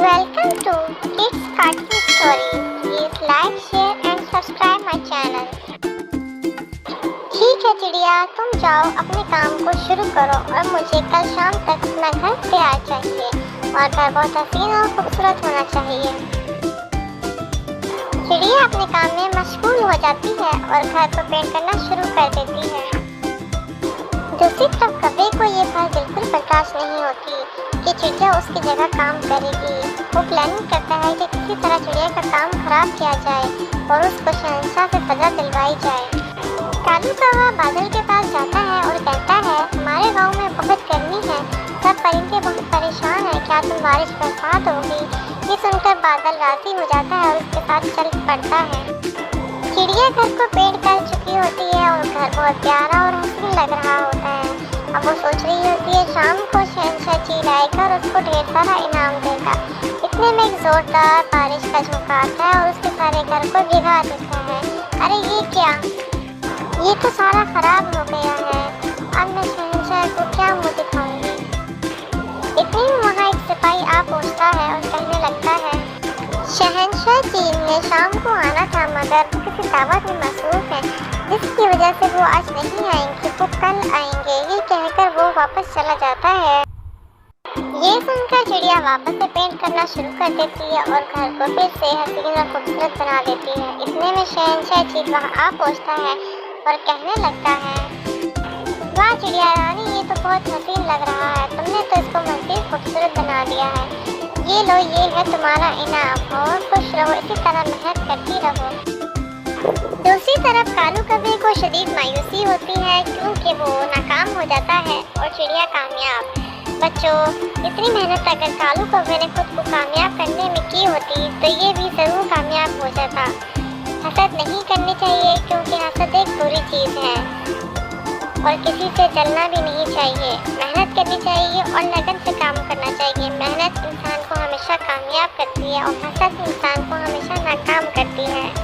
Welcome to Kids Cartoon Story. Please like, share and subscribe my channel. ठीक है चिड़िया, तुम जाओ अपने काम को शुरू करो और मुझे कल शाम तक अपना घर तैयार चाहिए और घर बहुत हसीन और खूबसूरत होना चाहिए। चिड़िया अपने काम में मशगूल हो जाती है और घर को पेंट करना शुरू कर देती है। दूसरी तरफ कव्वे को ये बात बिल्कुल बर्दाश्त नहीं होती कि चिड़िया उसकी जगह काम करेगी। वो प्लानिंग करता है कि किसी तरह चिड़िया का काम खराब किया जाए और उसको शहंशाह से सजा दिलवाई जाए। कालू कौवा बादल के पास जाता है और कहता है, हमारे गांव में बहुत गर्मी है, सब परिंदे बहुत परेशान हैं, क्या तुम बारिश बरसात होगी? ये सुनकर बादल राजी हो जाता है और उसके साथ चल पड़ता है। चिड़िया घर को पेंट कर चुकी होती है और घर बहुत प्यारा और हसीन लग रहा होता है। अब वो सोच रही होती है शाम को शहंशाह चिल आएगा और उसको ढेर सारा इनाम देगा। इतने में एक जोरदार बारिश का झोंका आता है और उसके सारे घर को भिगा देता है। अरे ये क्या, ये तो सारा खराब हो गया है। अब मैं शहंशाह को क्या मुँह दिखाऊंगी? इतने में वहाँ एक सिपाही आ पहुँचता है और कहने लगता है, शहंशाह चीन ने शाम को आना था मगर किसी दावत में मसरूफ है जिसकी वजह से वो आज नहीं आएंगे, वो कल आएंगे। ये कहकर वो वापस चला जाता है। ये सुनकर चिड़िया वापस से पेंट करना शुरू कर देती है और घर को फिर से हसीन और खूबसूरत बना देती है। इतने में शहंशाह चीन वहाँ आ पहुँचता है और कहने लगता है, वाह चिड़िया रानी, ये तो बहुत हसीन लग रहा है, तुमने तो इसको मज़ीद खूबसूरत बना दिया है। ये लो, ये है तुम्हारा इनाम और खुश रहो, इसी तरह मेहनत करती रहो। दूसरी तरफ कालू कव्वे को शदीद मायूसी होती है क्योंकि वो नाकाम हो जाता है और चिड़िया कामयाब। बच्चों, इतनी मेहनत अगर कालू कव्वे ने खुद को कामयाब करने में की होती तो ये भी ज़रूर कामयाब हो जाता। हसद नहीं करनी चाहिए क्योंकि हसद एक बुरी चीज़ है और किसी से जलना भी नहीं चाहिए। मेहनत करनी चाहिए और लगन से काम करना चाहिए। मेहनत इंसान को हमेशा कामयाब करती है और हसद इंसान को हमेशा नाकाम करती है।